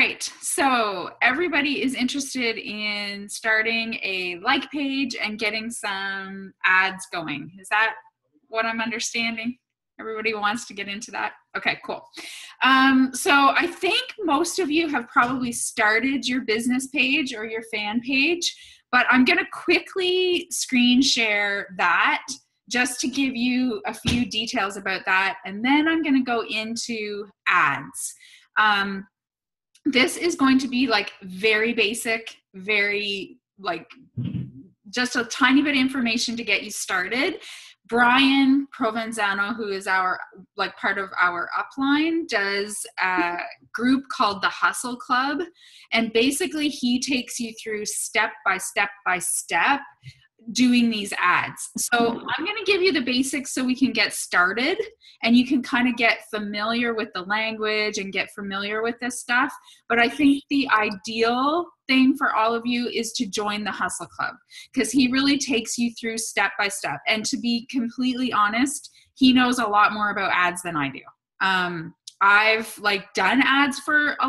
right. So everybody is interested in starting a like page and getting some ads going. Is that what I'm understanding? Everybody wants to get into that? Okay, cool. So I think most of you have probably started your business page or your fan page, but I'm going to quickly screen share that just to give you a few details about that. And then I'm going to go into ads. This is going to be like very basic, very like just a tiny bit of information to get you started. Brian Provenzano, who is our like part of our upline, does a group called the Hustle Club. And basically he takes you through step by step by step doing these ads. So I'm going to give you the basics so we can get started and you can kind of get familiar with the language and get familiar with this stuff. But I think the ideal thing for all of you is to join the Hustle Club because he really takes you through step by step. And to be completely honest, he knows a lot more about ads than I do. I've like done ads for a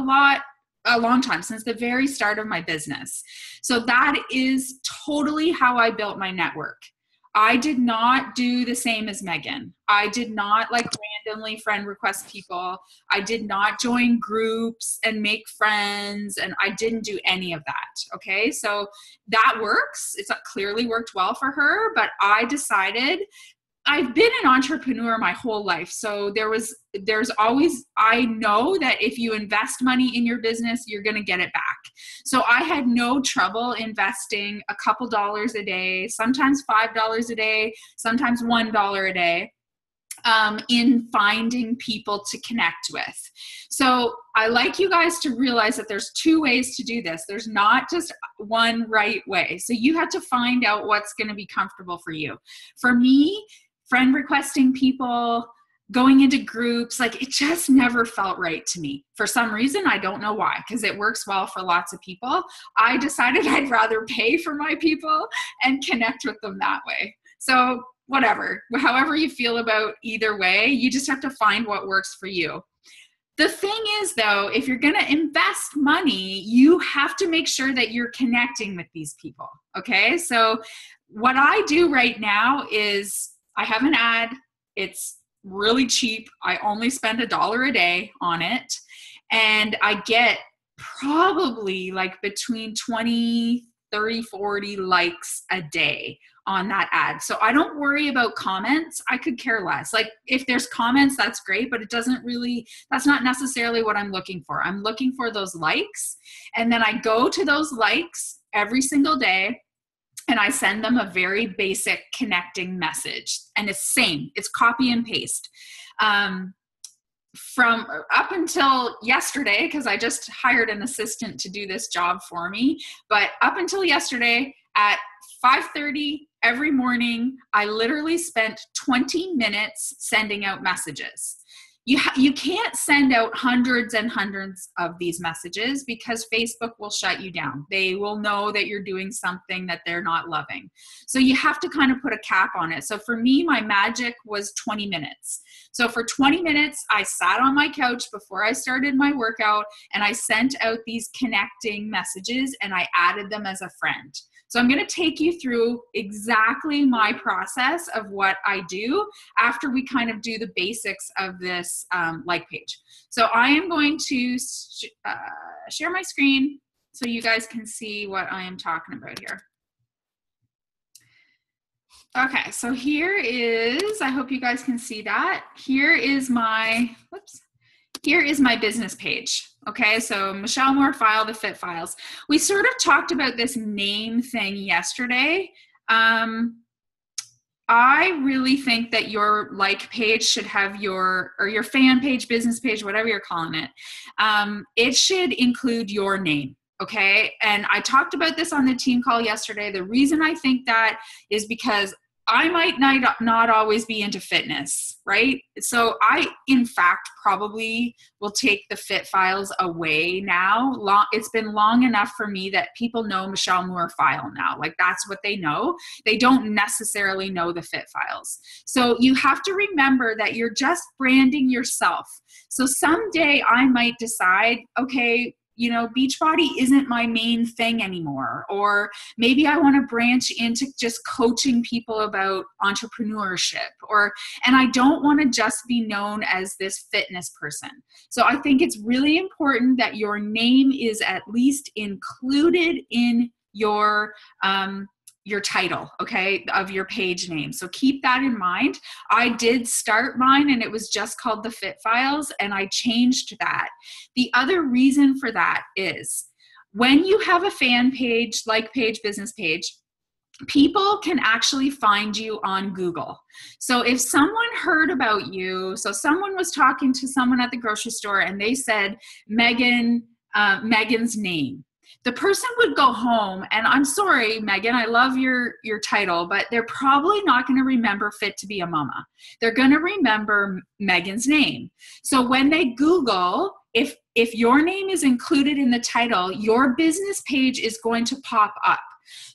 long time, since the very start of my business. So that is totally how I built my network. I did not do the same as Megan. I did not like randomly friend request people. I did not join groups and make friends, and I didn't do any of that. Okay, so that works. It's clearly worked well for her, but I decided I've been an entrepreneur my whole life. So there's always, I know that if you invest money in your business, you're going to get it back. So I had no trouble investing a couple dollars a day, sometimes $5 a day, sometimes $1 a day, in finding people to connect with. So I like you guys to realize that there's two ways to do this. There's not just one right way. So you have to find out what's going to be comfortable for you. For me, friend requesting people, going into groups, like it just never felt right to me. For some reason, I don't know why, because it works well for lots of people. I decided I'd rather pay for my people and connect with them that way. So whatever, however you feel about either way, you just have to find what works for you. The thing is though, if you're going to invest money, you have to make sure that you're connecting with these people. Okay. So what I do right now is I have an ad. It's really cheap. I only spend $1 a day on it. And I get probably like between 20, 30, 40 likes a day on that ad. So I don't worry about comments. I could care less. Like if there's comments, that's great, but that's not necessarily what I'm looking for. I'm looking for those likes. And then I go to those likes every single day and I send them a very basic connecting message. And it's same. It's copy and paste. From up until yesterday, because I just hired an assistant to do this job for me, but up until yesterday at 5:30 every morning, I literally spent 20 minutes sending out messages. You can't send out hundreds and hundreds of these messages because Facebook will shut you down. They will know that you're doing something that they're not loving. So you have to kind of put a cap on it. So for me, my magic was 20 minutes. So for 20 minutes, I sat on my couch before I started my workout and I sent out these connecting messages and I added them as a friend. So I'm going to take you through exactly my process of what I do after we kind of do the basics of this like page. So I am going to share my screen so you guys can see what I am talking about here. Okay, so here is, I hope you guys can see that. Here is my business page. Okay, so Michelle Moore File, the Fit Files. We sort of talked about this name thing yesterday. I really think that your like page should have your fan page, business page, whatever you're calling it. It should include your name. Okay. And I talked about this on the team call yesterday. The reason I think that is because I might not always be into fitness, right? So I, in fact, probably will take the Fit Files away now. It's been long enough for me that people know Michelle Moore File now. Like that's what they know. They don't necessarily know the Fit Files. So you have to remember that you're just branding yourself. So someday I might decide, okay, you know, Beachbody isn't my main thing anymore. Or maybe I want to branch into just coaching people about entrepreneurship, and I don't want to just be known as this fitness person. So I think it's really important that your name is at least included in your title, okay, of your page name. So keep that in mind. I did start mine and it was just called the Fit Files, and I changed that. The other reason for that is when you have a fan page, like page, business page, people can actually find you on Google. So if someone heard about you, so someone was talking to someone at the grocery store and they said Megan's name, the person would go home, and I'm sorry, Megan, I love your title, but they're probably not going to remember Fit to be a Mama. They're going to remember Megan's name. So when they Google, if your name is included in the title, your business page is going to pop up.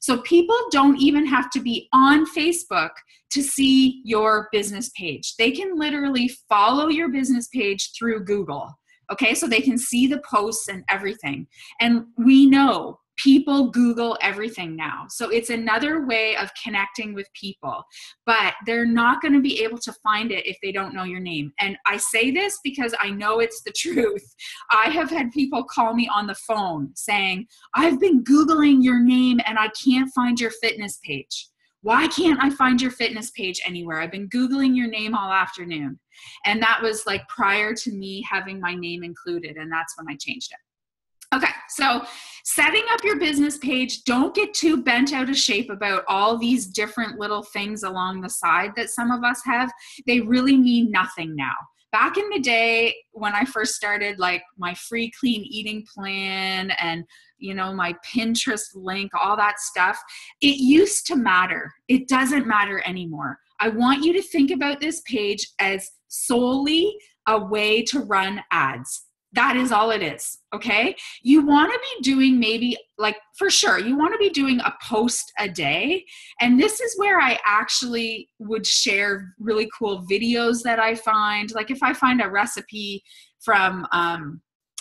So people don't even have to be on Facebook to see your business page. They can literally follow your business page through Google. Okay, so they can see the posts and everything. And we know people Google everything now. So it's another way of connecting with people, but they're not going to be able to find it if they don't know your name. And I say this because I know it's the truth. I have had people call me on the phone saying, I've been Googling your name and I can't find your fitness page. Why can't I find your fitness page anywhere? I've been Googling your name all afternoon. And that was like prior to me having my name included, and that's when I changed it. Okay, so setting up your business page, don't get too bent out of shape about all these different little things along the side that some of us have. They really mean nothing now. Back in the day when I first started, like my free clean eating plan and, you know, my Pinterest link, all that stuff, it used to matter. It doesn't matter anymore. I want you to think about this page as solely a way to run ads. That is all it is, okay? You want to be doing maybe, like, for sure, you want to be doing a post a day. And this is where I actually would share really cool videos that I find. Like if I find a recipe from,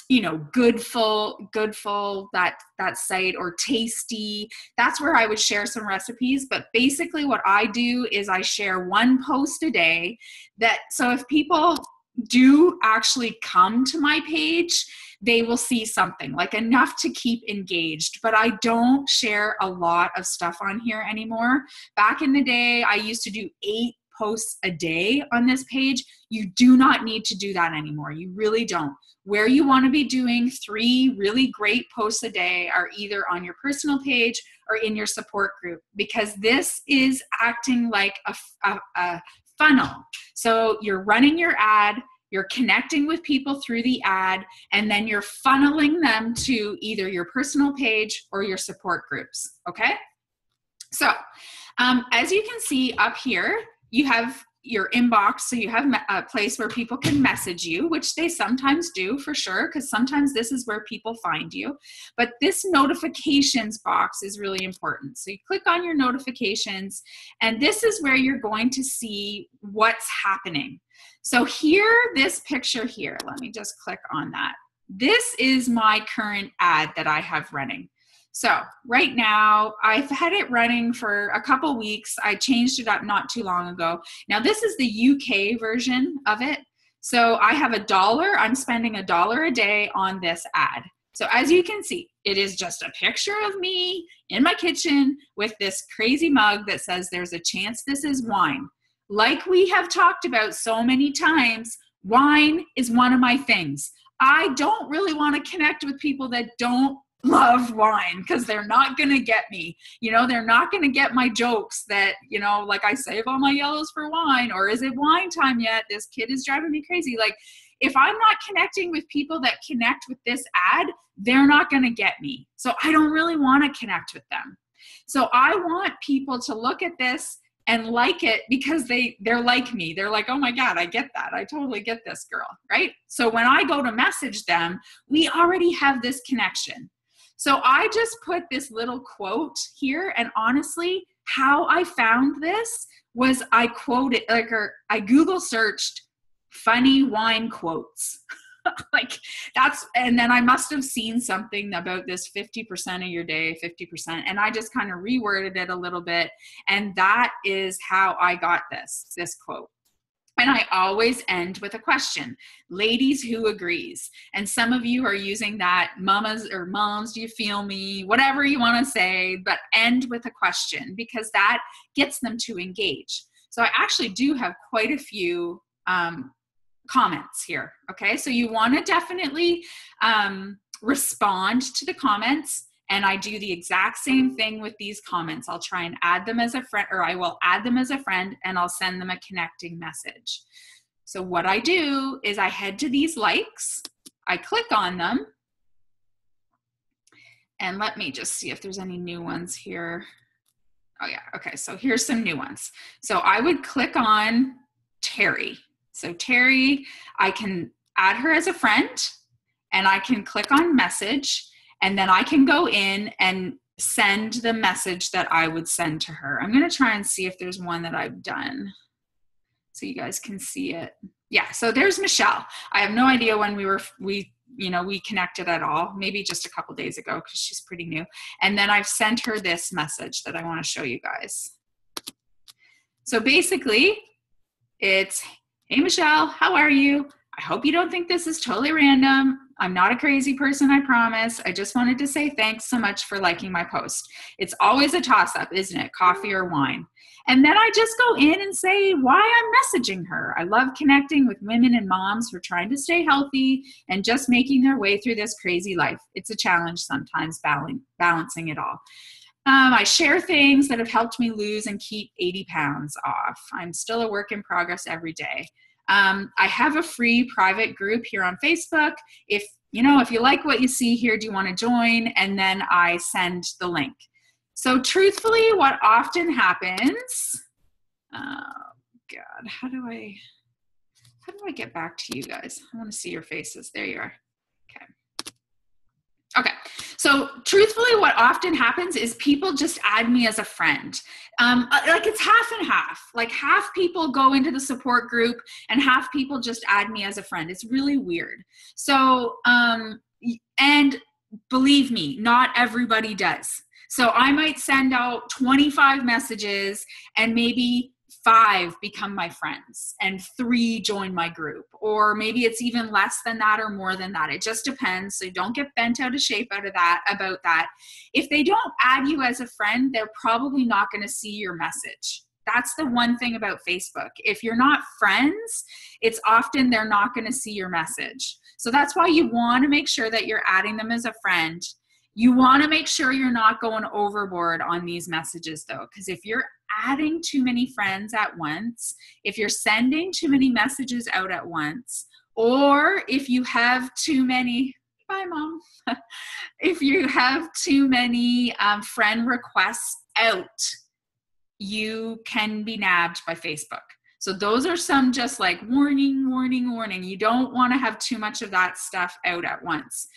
you know, Goodful, that site, or Tasty, that's where I would share some recipes. But basically what I do is I share one post a day so if people do actually come to my page, they will see something, like enough to keep engaged. But I don't share a lot of stuff on here anymore. Back in the day, I used to do 8 posts a day on this page. You do not need to do that anymore. You really don't. Where you want to be doing 3 really great posts a day are either on your personal page or in your support group, because this is acting like a funnel. So you're running your ad, you're connecting with people through the ad, and then you're funneling them to either your personal page or your support groups, okay? So as you can see up here, you have your inbox. So you have a place where people can message you, which they sometimes do for sure, because sometimes this is where people find you. But this notifications box is really important. So you click on your notifications, and this is where you're going to see what's happening. So here, this picture here, let me just click on that. This is my current ad that I have running. So right now, I've had it running for a couple weeks. I changed it up not too long ago. Now this is the UK version of it. So I have $1. I'm spending $1 a day on this ad. So as you can see, it is just a picture of me in my kitchen with this crazy mug that says there's a chance this is wine. Like we have talked about so many times, wine is one of my things. I don't really want to connect with people that don't love wine, because they're not going to get me. You know, they're not going to get my jokes that, you know, like I save all my yellows for wine, or is it wine time yet? This kid is driving me crazy. Like, if I'm not connecting with people that connect with this ad, they're not going to get me. So I don't really want to connect with them. So I want people to look at this and like it, because they're like me. They're like, oh my God, I get that. I totally get this girl, right? So when I go to message them, we already have this connection. So I just put this little quote here, and honestly, how I found this was I Google searched funny wine quotes. Like and then I must have seen something about this 50% of your day, 50%. And I just kind of reworded it a little bit. And that is how I got this quote. And I always end with a question. Ladies, who agrees? And some of you are using that, mamas or moms, do you feel me? Whatever you want to say, but end with a question, because that gets them to engage. So I actually do have quite a few comments here. Okay, so you want to definitely respond to the comments. And I do the exact same thing with these comments. I'll try and add them as a friend, or I will add them as a friend, and I'll send them a connecting message. So what I do is I head to these likes, I click on them, and let me just see if there's any new ones here. Oh yeah, okay, so here's some new ones. So I would click on Terry. So Terry, I can add her as a friend, and I can click on message, and then I can go in and send the message that I would send to her. I'm going to try and see if there's one that I've done so you guys can see it. Yeah, so there's Michelle. I have no idea when we connected at all, maybe just a couple days ago because she's pretty new. And then I've sent her this message that I want to show you guys. So basically it's, hey Michelle, how are you? I hope you don't think this is totally random. I'm not a crazy person, I promise. I just wanted to say thanks so much for liking my post. It's always a toss-up, isn't it? Coffee or wine. And then I just go in and say why I'm messaging her. I love connecting with women and moms who are trying to stay healthy and just making their way through this crazy life. It's a challenge sometimes balancing it all. I share things that have helped me lose and keep 80 pounds off. I'm still a work in progress every day. I have a free private group here on Facebook. If you like what you see here, do you want to join? And then I send the link. So truthfully, what often happens, oh God, how do I get back to you guys? I want to see your faces. There you are. Okay. So truthfully, what often happens is people just add me as a friend. Like it's half and half. Like half people go into the support group and half people just add me as a friend. It's really weird. So, and believe me, not everybody does. So I might send out 25 messages and maybe 5 become my friends and 3 join my group, or maybe it's even less than that or more than that. It just depends. So don't get bent out of shape about that. If they don't add you as a friend, they're probably not going to see your message. That's the one thing about Facebook. If you're not friends, it's often they're not going to see your message. So that's why you want to make sure that you're adding them as a friend. You want to make sure you're not going overboard on these messages though, because if you're adding too many friends at once, if you're sending too many messages out at once, or if you have too many, bye mom, if you have too many friend requests out, you can be nabbed by Facebook. So those are some just like warning, warning, warning. You don't want to have too much of that stuff out at once.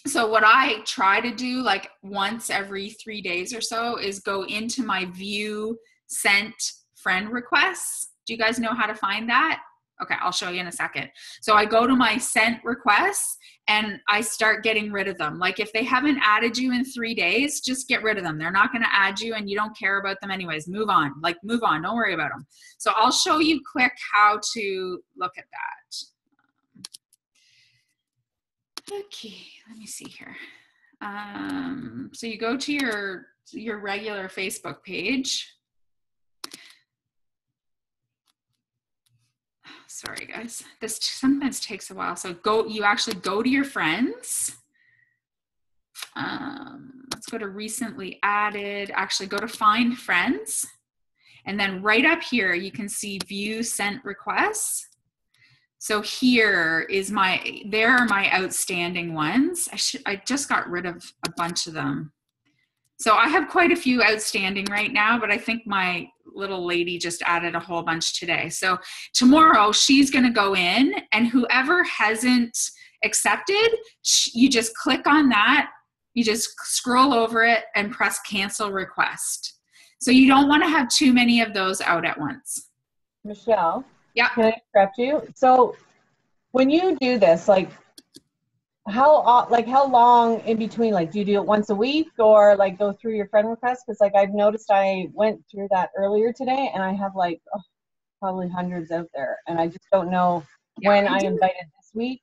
So what I try to do like once every 3 days or so is go into my view sent friend requests. Do you guys know how to find that? Okay, I'll show you in a second. So I go to my sent requests and I start getting rid of them. Like if they haven't added you in 3 days, just get rid of them. They're not going to add you and you don't care about them anyways. Move on. Like move on. Don't worry about them. So I'll show you quick how to look at that. Okay, let me see here. So you go to your regular Facebook page. Sorry guys, this sometimes takes a while. So you actually go to your friends. Let's go to recently added, actually go to find friends. And then right up here, you can see view sent requests. So here there are my outstanding ones. I just got rid of a bunch of them. So I have quite a few outstanding right now, but I think my little lady just added a whole bunch today. So tomorrow she's going to go in and whoever hasn't accepted, you just click on that. You just scroll over it and press cancel request. So you don't want to have too many of those out at once. Michelle? Yeah. Can I interrupt you? So When you do this, like how long in between? Like, do you do it once a week or like go through your friend requests? Because like I've noticed I went through that earlier today, and I have like probably hundreds out there, and I just don't know when I invited this week.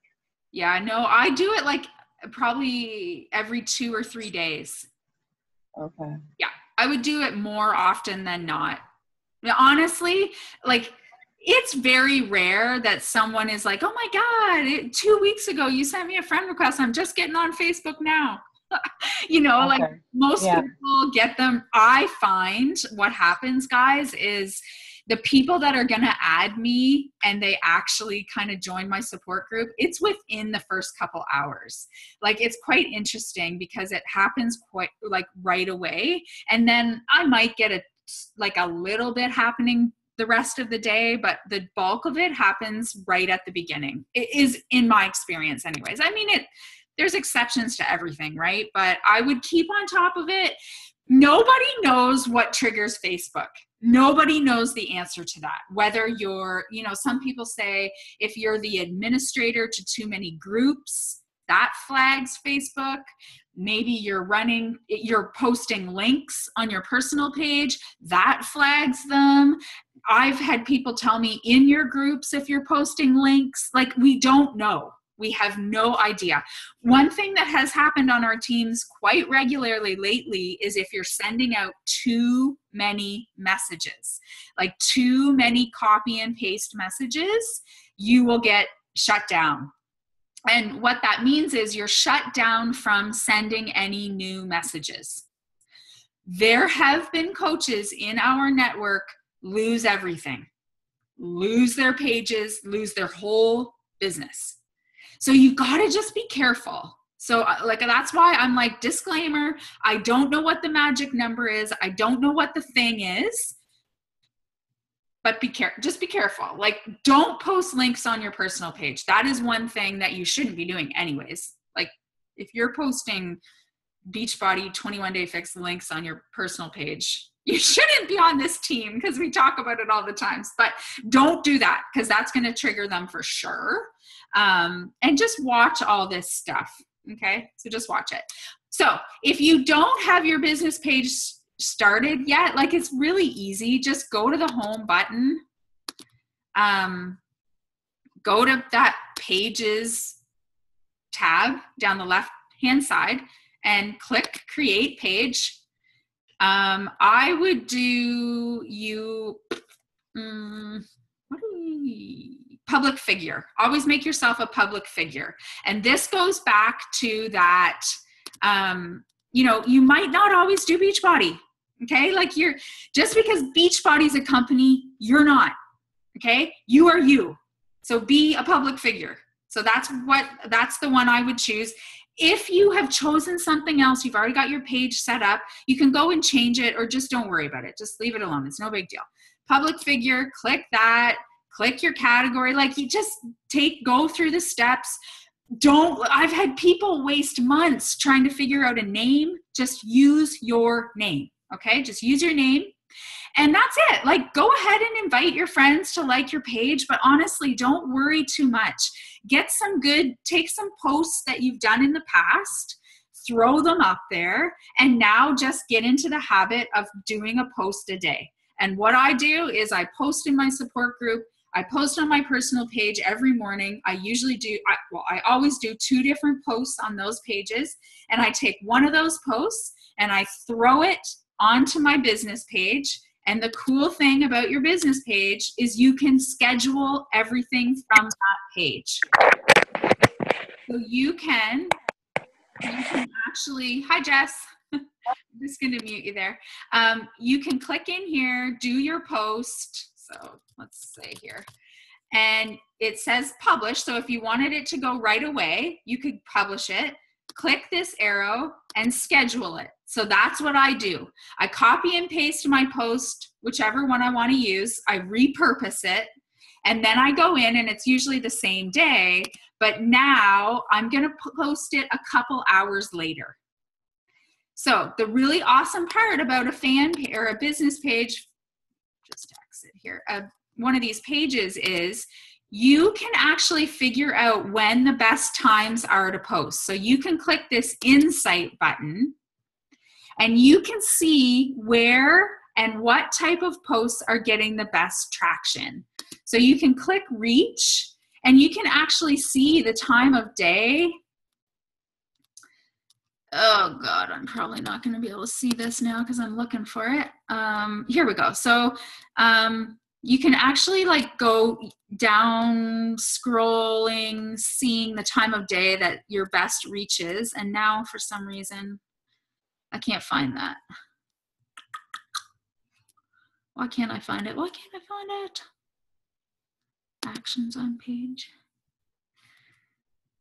Yeah, no, I do it like probably every 2 or 3 days. Okay. Yeah, I would do it more often than not. Honestly, like it's very rare that someone is like, oh my God, 2 weeks ago you sent me a friend request. I'm just getting on Facebook now. Like Okay. most Yeah. people get them. I find what happens, guys, is the people that are going to add me and they actually kind of join my support group, it's within the first couple hours. Like it's quite interesting because it happens quite like right away. And then I might get a little bit happening the rest of the day, but the bulk of it happens right at the beginning. It is in my experience anyways. I mean, there's exceptions to everything, right? But I would keep on top of it. Nobody knows what triggers Facebook. Nobody knows the answer to that. Whether you're, some people say if you're the administrator to too many groups, that flags Facebook. Maybe you're posting links on your personal page, that flags them. I've had people tell me in your groups if you're posting links, like we don't know. We have no idea. One thing that has happened on our teams quite regularly lately is if you're sending out too many messages, like too many copy and paste messages, you will get shut down. And what that means is you're shut down from sending any new messages. There have been coaches in our network lose everything, lose their pages, lose their whole business. So you got to just be careful. So that's why I'm like, disclaimer, I don't know what the magic number is. I don't know what the thing is, but just be careful. Like don't post links on your personal page. That is one thing that you shouldn't be doing anyways. Like if you're posting Beachbody 21 Day Fix links on your personal page, you shouldn't be on this team because we talk about it all the times, but don't do that because that's going to trigger them for sure. And just watch all this stuff. Okay. So just watch it. So if you don't have your business page started yet, like it's really easy. Just go to the home button. Go to that pages tab down the left-hand side and click create page. I would do public figure. Always make yourself a public figure. And this goes back to that, you might not always do Beachbody. Okay. Like just because Beachbody is a company, you're not. Okay. You are you. So be a public figure. So that's the one I would choose. If you have chosen something else, you've already got your page set up, you can go and change it or just don't worry about it. Just leave it alone. It's no big deal. Public figure, click that, click your category. Like you just go through the steps. I've had people waste months trying to figure out a name. Just use your name. Okay. Just use your name. And that's it. Like go ahead and invite your friends to like your page, but honestly, don't worry too much. Take some posts that you've done in the past, throw them up there, and now just get into the habit of doing a post a day. And what I do is I post in my support group. I post on my personal page every morning. I always do 2 different posts on those pages. And I take one of those posts and I throw it onto my business page. And the cool thing about your business page is you can schedule everything from that page. So you can actually, hi Jess, I'm just going to mute you there. You can click in here, do your post. So let's say here, and it says publish. So if you wanted it to go right away, you could publish it. Click this arrow and schedule it. So that's what I do. I copy and paste my post, whichever one I want to use. I repurpose it. And then I go in and it's usually the same day, but now I'm going to post it a couple hours later. So the really awesome part about a fan or a business page, just exit here, one of these pages is you can actually figure out when the best times are to post. So you can click this insight button and you can see where and what type of posts are getting the best traction. So you can click reach and you can actually see the time of day. Oh God, I'm probably not going to be able to see this now because I'm looking for it. Here we go. So you can actually like go down scrolling, seeing the time of day that your best reach is. And now for some reason, I can't find that. Why can't I find it? Why can't I find it? Actions on page.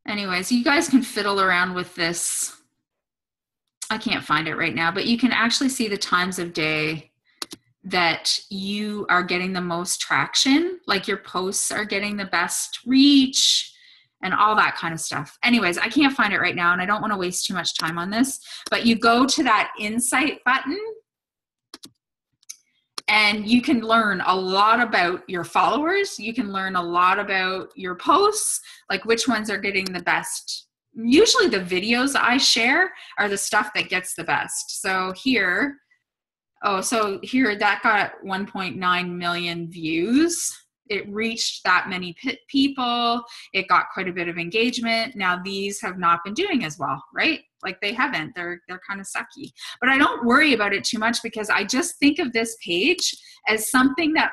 Anyways, you guys can fiddle around with this. I can't find it right now, but you can actually see the times of day that you are getting the most traction, like your posts are getting the best reach and all that kind of stuff. Anyways, I can't find it right now and I don't want to waste too much time on this, but you go to that insight button and you can learn a lot about your followers. You can learn a lot about your posts, like which ones are getting the best. Usually the videos I share are the stuff that gets the best. So here, that got 1.9 million views. It reached that many people. It got quite a bit of engagement. Now these have not been doing as well, right? Like they haven't, they're kind of sucky. But I don't worry about it too much because I just think of this page as something that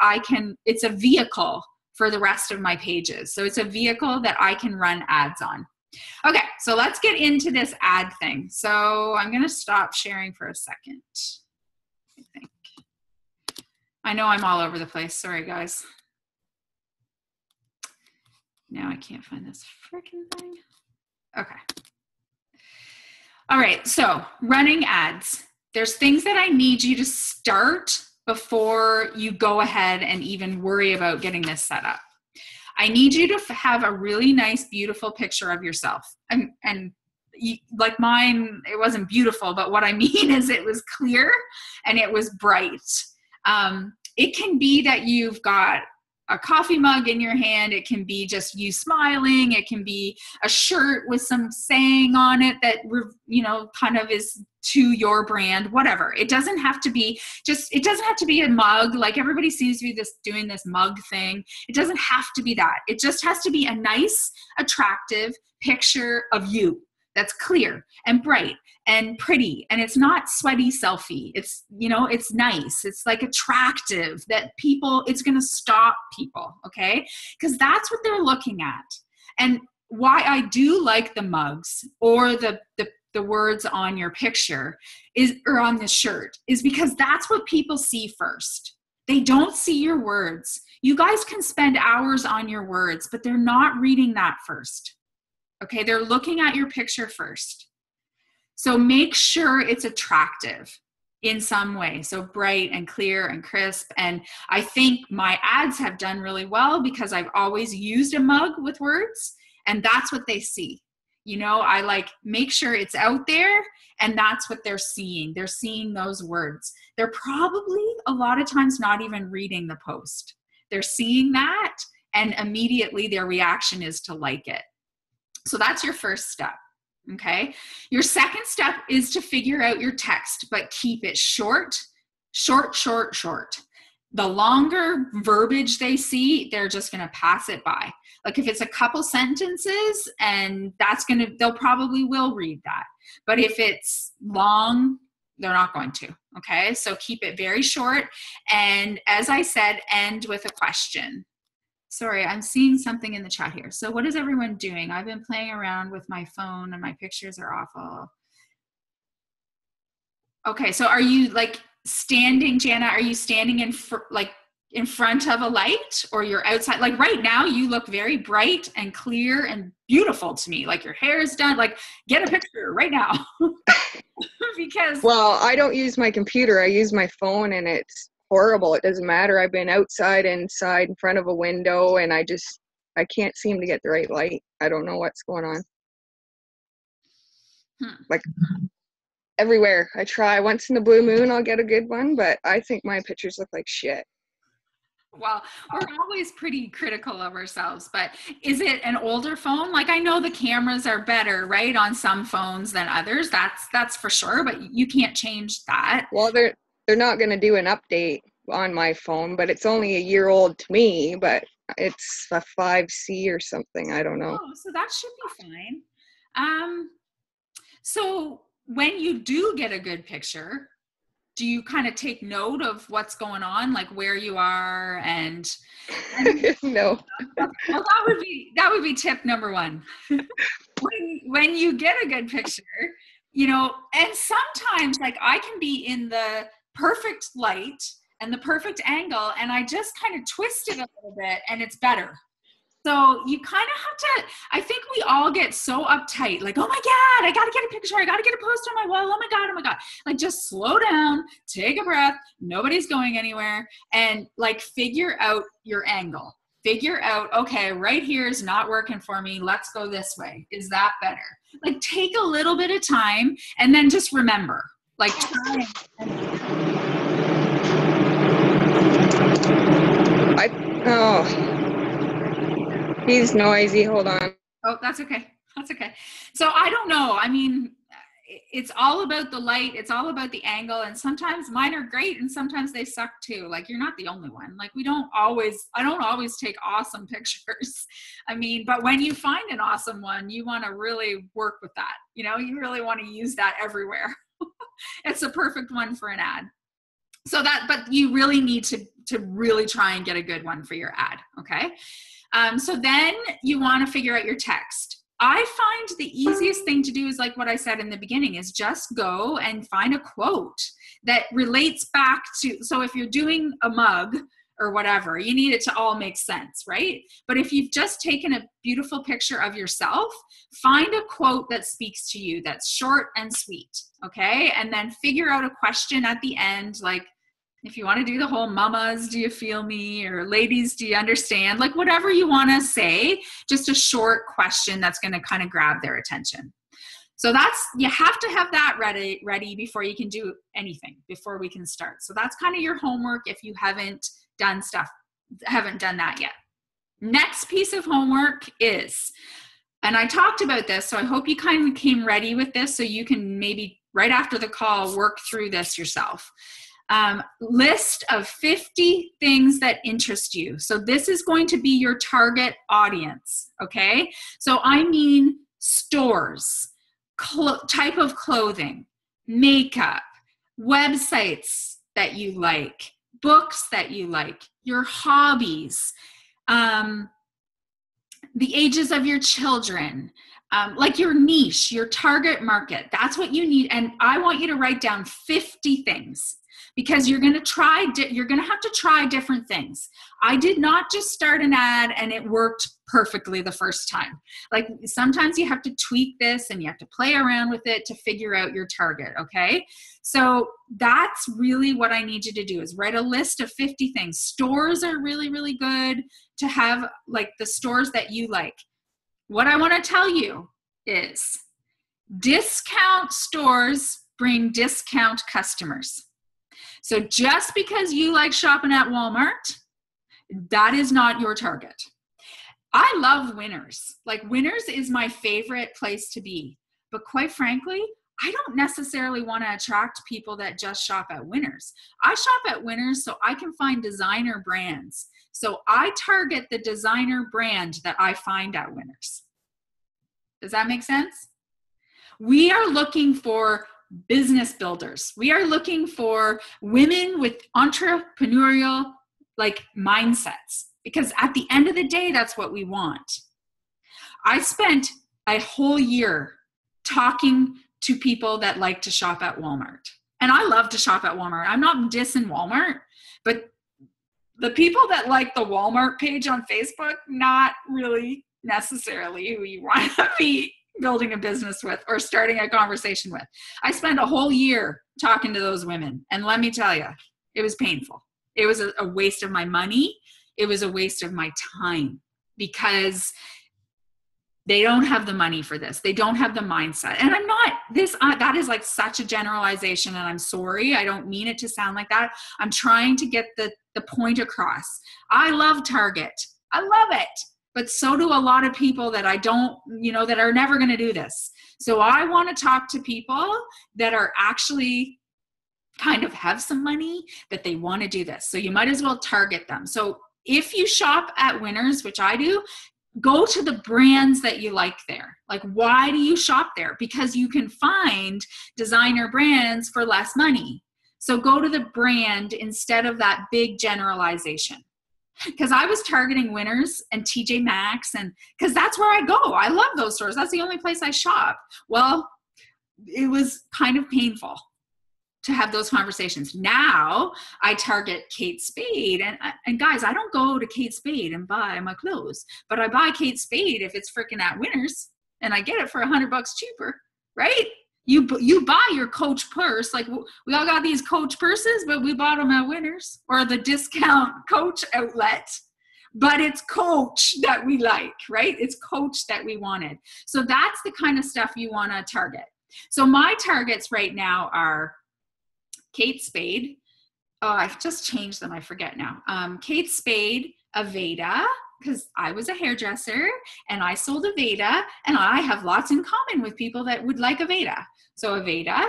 it's a vehicle for the rest of my pages. So it's a vehicle that I can run ads on. Okay, so let's get into this ad thing. So I'm gonna stop sharing for a second, I think. I know I'm all over the place, sorry guys. Now I can't find this freaking thing. Okay. All right, so running ads. There's things that I need you to start before you go ahead and even worry about getting this set up. I need you to have a really nice, beautiful picture of yourself. And like mine, it wasn't beautiful, but what I mean is it was clear and it was bright. It can be that you've got a coffee mug in your hand. It can be just you smiling. It can be a shirt with some saying on it that, kind of is to your brand, whatever. It doesn't have to be a mug. Like everybody seems to be doing this mug thing. It doesn't have to be that. It just has to be a nice, attractive picture of you that's clear and bright and pretty, and it's not sweaty selfie. It's, it's nice. It's like attractive that it's going to stop people. Okay. Because that's what they're looking at. And why I do like the mugs or the words on your picture or on the shirt is because that's what people see first. They don't see your words. You guys can spend hours on your words, but they're not reading that first. Okay. They're looking at your picture first. So make sure it's attractive in some way. So bright and clear and crisp. And I think my ads have done really well because I've always used a mug with words and that's what they see. I make sure it's out there and that's what they're seeing. They're seeing those words. They're probably a lot of times not even reading the post. They're seeing that and immediately their reaction is to like it. So that's your first step. Okay. Your second step is to figure out your text, but keep it short. The longer verbiage they see, they're just going to pass it by. Like if it's a couple sentences and they'll probably will read that. But if it's long, they're not going to. Okay. So keep it very short. And as I said, end with a question. Sorry, I'm seeing something in the chat here. So what is everyone doing? I've been playing around with my phone and my pictures are awful. Okay, so are you standing, Jana, are you standing in front of a light or you're outside? Like right now you look very bright and clear and beautiful to me. Like your hair is done. Like get a picture right now. Because well, I don't use my computer. I use my phone and it's horrible. It doesn't matter. I've been outside, inside, in front of a window, and I can't seem to get the right light. I don't know what's going on. Like everywhere I try. Once in a blue moon, I'll get a good one, but I think my pictures look like shit. Well, we're always pretty critical of ourselves, but is it an older phone? Like, I know the cameras are better, right, on some phones than others. That's for sure, but you can't change that. Well, they're not going to do an update on my phone, but it's only a year old to me, but it's a 5C or something. I don't know. Oh, so that should be fine. So when you do get a good picture, do you kind of take note of what's going on, like where you are and No. well, that would be tip number one. when you get a good picture, and sometimes like I can be in the perfect light and the perfect angle and I just kind of twist it a little bit and it's better. So you kind of have to, I think we all get so uptight, like, oh my God, I got to get a picture. I got to get a post on my wall. Oh my God. Like, just slow down, take a breath. Nobody's going anywhere. And like, figure out your angle. Figure out, okay, right here is not working for me. Let's go this way. Is that better? Like, take a little bit of time and then just remember, like, try He's noisy. Hold on. Oh, that's okay. That's okay. So I don't know. I mean, it's all about the light. It's all about the angle. And sometimes mine are great and sometimes they suck too. Like, you're not the only one. Like, I don't always take awesome pictures. I mean, but when you find an awesome one, you want to really work with that. You really want to use that everywhere. It's a perfect one for an ad. But you really need to really try and get a good one for your ad. Okay. So then you want to figure out your text. I find the easiest thing to do is like what I said in the beginning, is just go and find a quote that relates back to, so if you're doing a mug or whatever, you need it to all make sense, right? But if you've just taken a beautiful picture of yourself, find a quote that speaks to you, that's short and sweet, okay? And then figure out a question at the end, like, if you want to do the whole mamas, do you feel me? Or ladies, do you understand? Like, whatever you want to say, just a short question that's going to kind of grab their attention. So you have to have that ready before you can do anything, before we can start. So that's kind of your homework if you haven't done that yet. Next piece of homework is, and I talked about this, so I hope you kind of came ready with this so you can maybe right after the call work through this yourself. List of 50 things that interest you. So this is going to be your target audience, okay? So I mean stores, type of clothing, makeup, websites that you like, books that you like, your hobbies, the ages of your children, like your niche, your target market. That's what you need. And I want you to write down 50 things. Because you're going to have to try different things. I did not just start an ad and it worked perfectly the first time. Like, sometimes you have to tweak this and you have to play around with it to figure out your target, okay? So that's really what I need you to do, is write a list of 50 things. Stores are really, really good to have, like the stores that you like. What I want to tell you is discount stores bring discount customers. So just because you like shopping at Walmart, that is not your target. I love Winners. Like, Winners is my favorite place to be. But quite frankly, I don't necessarily want to attract people that just shop at Winners. I shop at Winners so I can find designer brands. So I target the designer brand that I find at Winners. Does that make sense? We are looking for business builders. We are looking for women with entrepreneurial mindsets, because at the end of the day, that's what we want. I spent a whole year talking to people that like to shop at Walmart. And I love to shop at Walmart. I'm not dissing Walmart, but the people that like the Walmart page on Facebook, not really necessarily who you want to be building a business with or starting a conversation with. I spent a whole year talking to those women. And let me tell you, it was painful. It was a waste of my money. It was a waste of my time, because They don't have the money for this. They don't have the mindset. And I'm not this, that is like such a generalization, and I'm sorry. I don't mean it to sound like that. I'm trying to get the point across. I love Target. I love it. But so do a lot of people that I don't, that are never going to do this. So I want to talk to people that are actually kind of have some money that they want to do this. So you might as well target them. So if you shop at Winners, which I do, go to the brands that you like there. Like, why do you shop there? Because you can find designer brands for less money. So go to the brand instead of that big generalization. Because I was targeting Winners and TJ Maxx, and because that's where I go. I love those stores. That's the only place I shop. Well, it was kind of painful to have those conversations. Now I target Kate Spade, and guys, I don't go to Kate Spade and buy my clothes, but I buy Kate Spade if it's freaking at Winners, and I get it for $100 cheaper, right? You buy your Coach purse. Like, we all got these Coach purses, but we bought them at Winners or the discount Coach outlet. But it's Coach that we like, right? It's Coach that we wanted. So that's the kind of stuff you want to target. So my targets right now are Kate Spade. Oh, I've just changed them. I forget now. Kate Spade, Aveda, because I was a hairdresser and I sold Aveda, and I have lots in common with people that would like Aveda. So Aveda,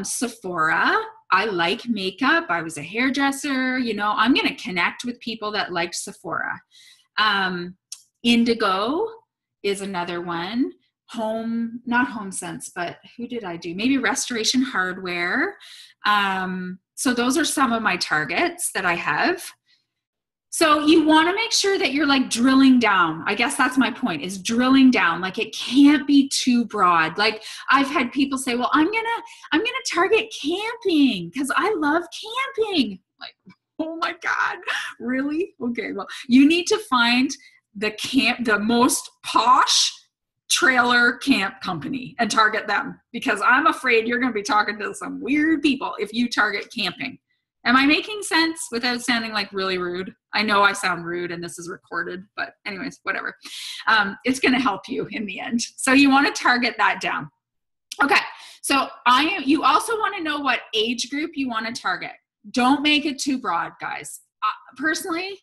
Sephora. I like makeup. I was a hairdresser. I'm going to connect with people that liked Sephora. Indigo is another one. Not HomeSense, but who did I do? Maybe Restoration Hardware. So those are some of my targets that I have. So you want to make sure that you're like drilling down. I guess that's my point, is drilling down. Like, it can't be too broad. Like, I've had people say, well, I'm going to target camping because I love camping. Like, oh my God, really? Okay. Well, you need to find the most posh trailer camp company and target them, because I'm afraid you're going to be talking to some weird people if you target camping. Am I making sense without sounding like really rude? I know I sound rude and this is recorded, but anyways, whatever. It's going to help you in the end. So you want to target that down. Okay. So you also want to know what age group you want to target. Don't make it too broad, guys. Personally,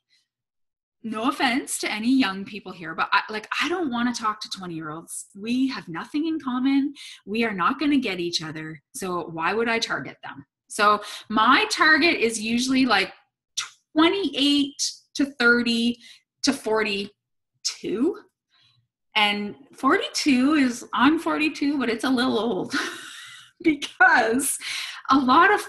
no offense to any young people here, but I don't want to talk to 20-year-olds. We have nothing in common. We are not going to get each other. So why would I target them? So my target is usually like 28 to 30 to 42. And 42 is, I'm 42, but it's a little old because a lot of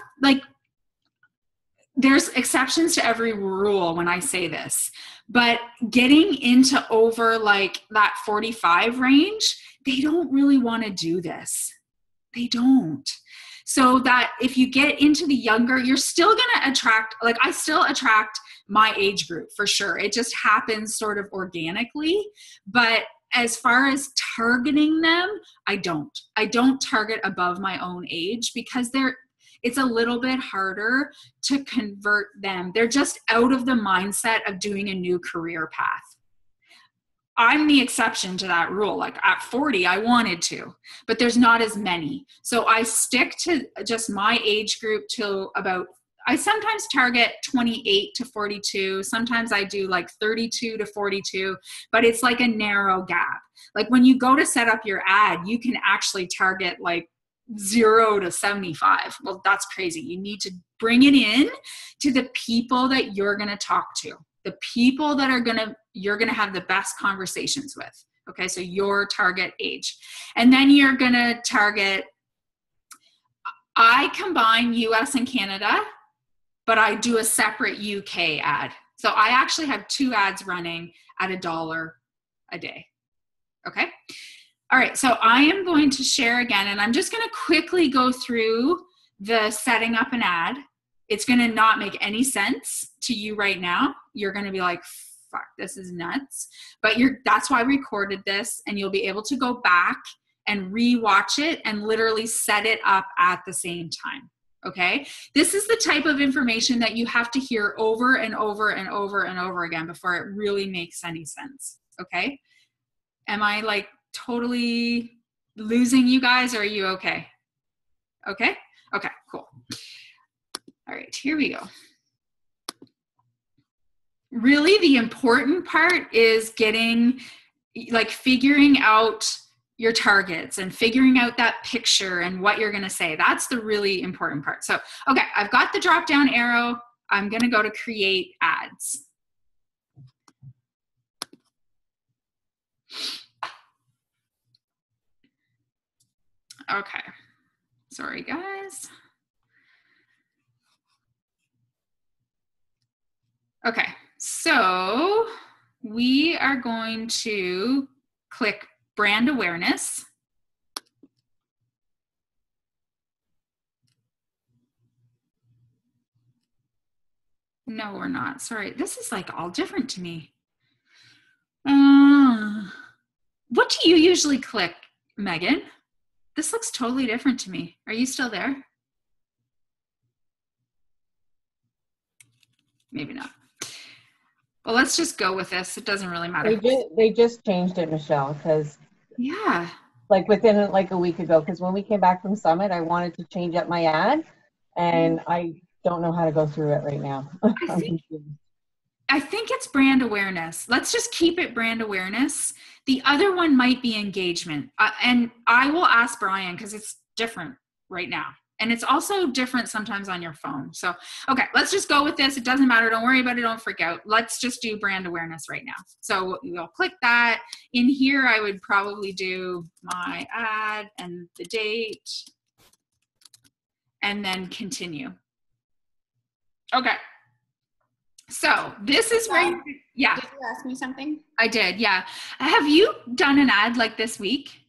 there's exceptions to every rule when I say this, but getting into over like that 45 range, they don't really want to do this. They don't. So that if you get into the younger, you're still going to attract, I still attract my age group for sure. It just happens sort of organically. But as far as targeting them, I don't target above my own age because it's a little bit harder to convert them. They're just out of the mindset of doing a new career path. I'm the exception to that rule. Like at 40, I wanted to, but there's not as many. So I stick to just my age group till I sometimes target 28 to 42. Sometimes I do like 32 to 42, but it's like a narrow gap. Like when you go to set up your ad, you can actually target like 0 to 75. Well, that's crazy. You need to bring it in to the people that you're going to talk to, the people that you're going to have the best conversations with. Okay. So your target age, and then you're going to target, I combine US and Canada, but I do a separate UK ad. So I actually have 2 ads running at $1 a day. Okay. All right, so I am going to share again, and I'm just going to quickly go through the setting up an ad. It's going to not make any sense to you right now. You're going to be like, fuck, this is nuts. But that's why I recorded this, and you'll be able to go back and re-watch it and literally set it up at the same time, okay? This is the type of information that you have to hear over and over and over and over again before it really makes any sense, okay? Am I like totally losing you guys, or are you okay? Okay? Okay, cool. All right, here we go. Really, the important part is figuring out your targets and figuring out that picture and what you're going to say. That's the really important part. So, okay, I've got the drop down arrow. I'm going to go to create ads. Okay. Sorry, guys. Okay, so we are going to click brand awareness. No, we're not. Sorry, this is like all different to me. What do you usually click, Megan? This looks totally different to me. Are you still there? Maybe not. Well, let's just go with this. It doesn't really matter. They just changed it, Michelle, because yeah, like within like a week ago, because when we came back from Summit, I wanted to change up my ad, and I don't know how to go through it right now. I think it's brand awareness. Let's just keep it brand awareness. The other one might be engagement. And I will ask Brian because it's different right now. And it's also different sometimes on your phone. So, okay, let's just go with this. It doesn't matter. Don't worry about it. Don't freak out. Let's just do brand awareness right now. So we'll click that. In here, I would probably do my ad and the date and then continue. Okay. So this is where, yeah. Did you ask me something? I did, yeah. Have you done an ad like this week?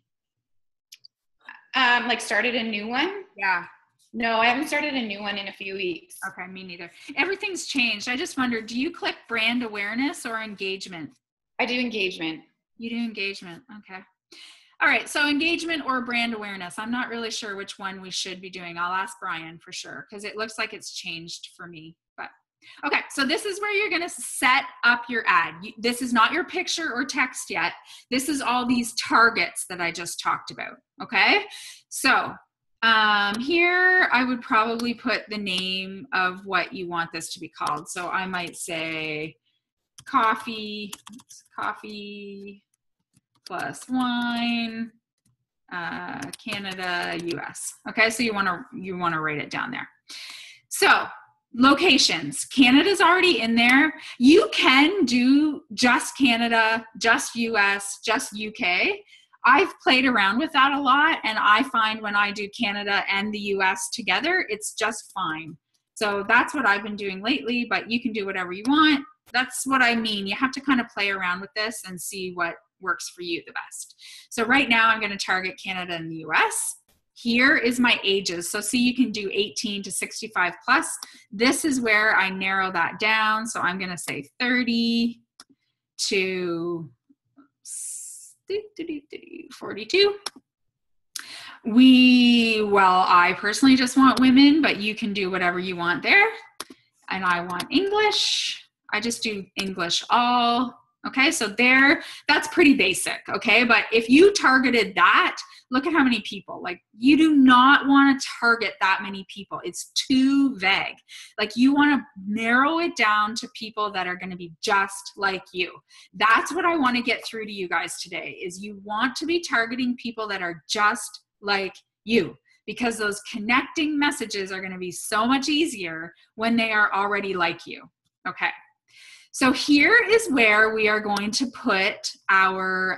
Like started a new one? Yeah. No, I haven't started a new one in a few weeks. Okay, me neither. Everything's changed. I just wondered, do you click brand awareness or engagement? I do engagement. You do engagement, okay. All right, so engagement or brand awareness. I'm not really sure which one we should be doing. I'll ask Brian for sure, because it looks like it's changed for me. But okay, so this is where you're gonna set up your ad. This is not your picture or text yet. This is all these targets that I just talked about, okay? So here I would probably put the name of what you want this to be called. So I might say coffee plus wine, Canada, US. Okay, so you wanna write it down there. So locations, Canada's already in there. You can do just Canada, just US, just UK. I've played around with that a lot, and I find when I do Canada and the US together, it's just fine. So that's what I've been doing lately, but you can do whatever you want. That's what I mean. You have to kind of play around with this and see what works for you the best. So right now I'm going to target Canada and the US. Here is my ages. So see, you can do 18 to 65 plus. This is where I narrow that down. So I'm going to say 30 to 42. I personally just want women, but you can do whatever you want there. And I want English. I just do English all. Okay, so that's pretty basic, okay? But if you targeted that, look at how many people. Like, you do not want to target that many people. It's too vague. Like, you want to narrow it down to people that are going to be just like you. That's what I want to get through to you guys today, is you want to be targeting people that are just like you, because those connecting messages are going to be so much easier when they are already like you, okay? So here is where we are going to put our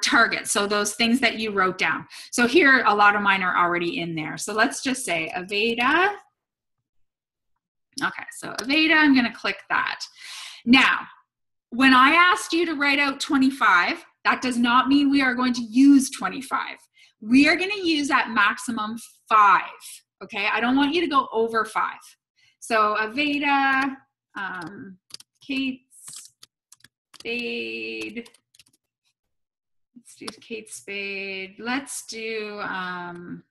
targets. So those things that you wrote down. So here, a lot of mine are already in there. So let's just say Aveda. Okay, so Aveda, I'm going to click that. Now, when I asked you to write out 25, that does not mean we are going to use 25. We are going to use at maximum 5. Okay, I don't want you to go over 5. So Aveda, Kate Spade. Let's do Kate Spade. Let's do, oh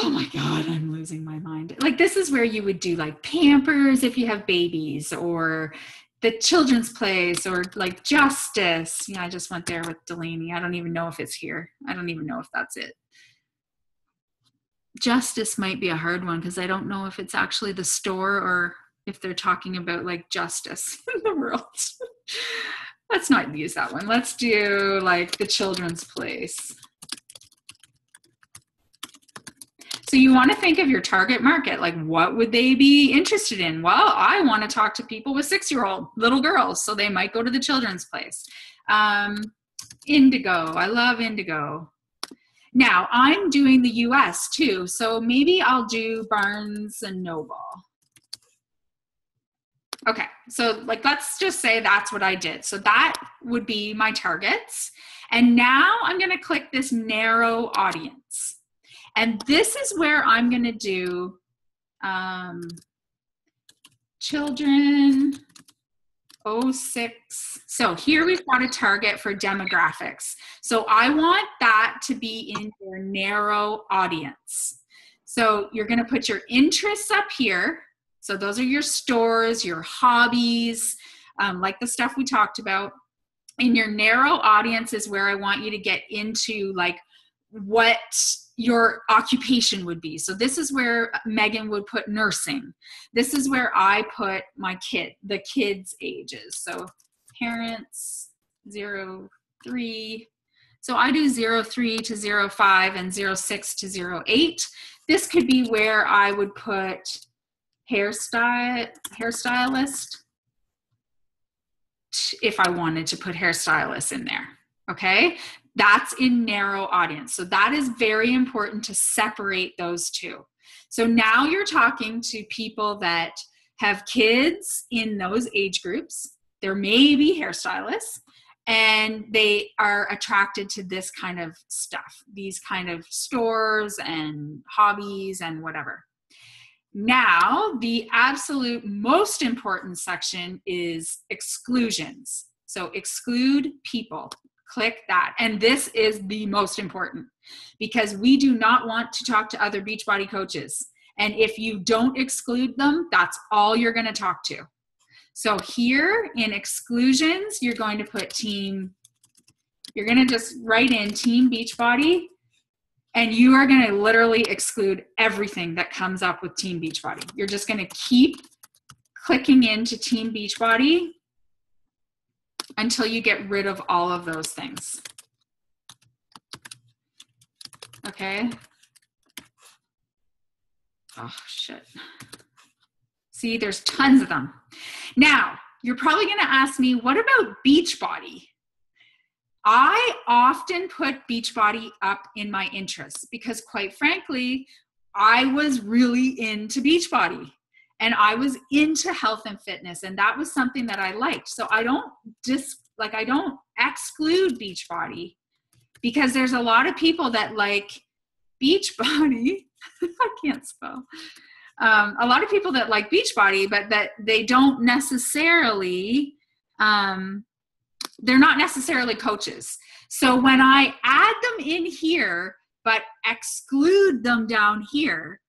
my God, I'm losing my mind. Like, this is where you would do like Pampers if you have babies, or the Children's Place or like Justice. Yeah, I just went there with Delaney. I don't even know if it's here. I don't even know if that's it. Justice might be a hard one because I don't know if it's actually the store or if they're talking about like justice in the world. Let's not use that one. Let's do like the Children's Place. So you want to think of your target market, like what would they be interested in? Well, I want to talk to people with 6-year-old little girls, so they might go to the Children's Place. Indigo, I love Indigo. Now I'm doing the US too, so maybe I'll do Barnes and Noble. Okay, so like let's just say that's what I did. So that would be my targets. And now I'm going to click this narrow audience. And this is where I'm going to do children 06. So here we've got a target for demographics. So I want that to be in your narrow audience. So you're going to put your interests up here. So those are your stores, your hobbies, like the stuff we talked about. In your narrow audience is where I want you to get into like what your occupation would be. So this is where Megan would put nursing. This is where I put my the kids' ages. So parents 03. So I do 03 to 05 and 06 to 08. This could be where I would put hairstylist if I wanted to put hairstylists in there. Okay. That's in narrow audience. So that is very important to separate those two. So now you're talking to people that have kids in those age groups. There may be hairstylists and they are attracted to this kind of stuff, these kind of stores and hobbies and whatever. Now, the absolute most important section is exclusions. So exclude people. Click that. And this is the most important because we do not want to talk to other Beachbody coaches. And if you don't exclude them, that's all you're going to talk to. So here in exclusions, you're going to put you're going to just write in Team Beachbody, and you are going to literally exclude everything that comes up with Team Beachbody. You're just going to keep clicking into Team Beachbody until you get rid of all of those things. Okay. Oh, shit. See, there's tons of them. Now, you're probably going to ask me, what about Beachbody? I often put Beachbody up in my interests because quite frankly, I was really into Beachbody. And I was into health and fitness, and that was something that I liked. So I don't exclude Beachbody because there's a lot of people that like Beachbody. I can't spell. A lot of people that like Beachbody, but that they don't necessarily, they're not necessarily coaches. So when I add them in here, but exclude them down here,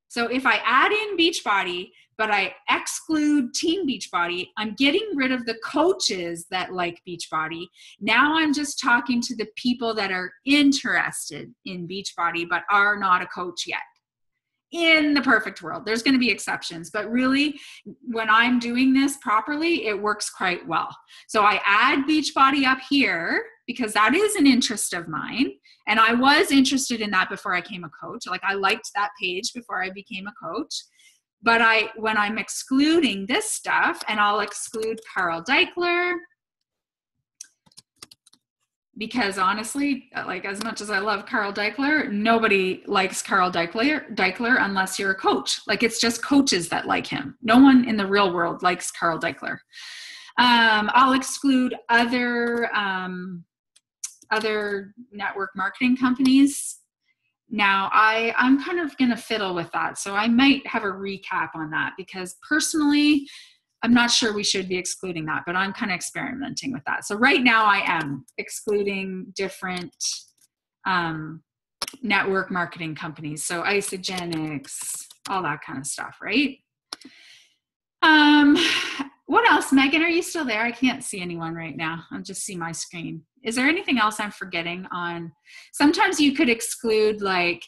so if I add in Beachbody, but I exclude Team Beachbody, I'm getting rid of the coaches that like Beachbody. Now I'm just talking to the people that are interested in Beachbody, but are not a coach yet. In the perfect world, there's going to be exceptions, but really when I'm doing this properly, it works quite well. So I add Beachbody up here because that is an interest of mine. And I was interested in that before I became a coach. Like I liked that page before I became a coach. But when I'm excluding this stuff, and I'll exclude Carl Daikeler, because honestly, like as much as I love Carl Daikeler, nobody likes Carl Daikeler unless you're a coach. Like it's just coaches that like him. No one in the real world likes Carl Daikeler. I'll exclude other network marketing companies. Now, I'm kind of going to fiddle with that. So I might have a recap on that because personally, I'm not sure we should be excluding that, but I'm kind of experimenting with that. So right now I am excluding different network marketing companies. So Isagenix, all that kind of stuff, right? What else? Megan, are you still there? I can't see anyone right now. I'll just see my screen. Is there anything else I'm forgetting on? Sometimes you could exclude like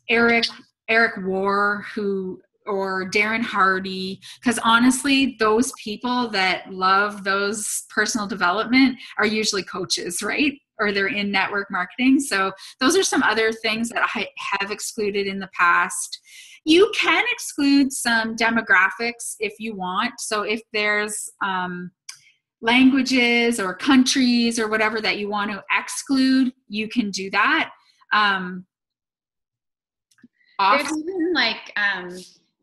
Eric Warr, or Darren Hardy, because honestly, those people that love those personal development are usually coaches, right? Or they're in network marketing. So those are some other things that I have excluded in the past. You can exclude some demographics if you want. So if there's languages or countries or whatever that you want to exclude, you can do that. There's even like,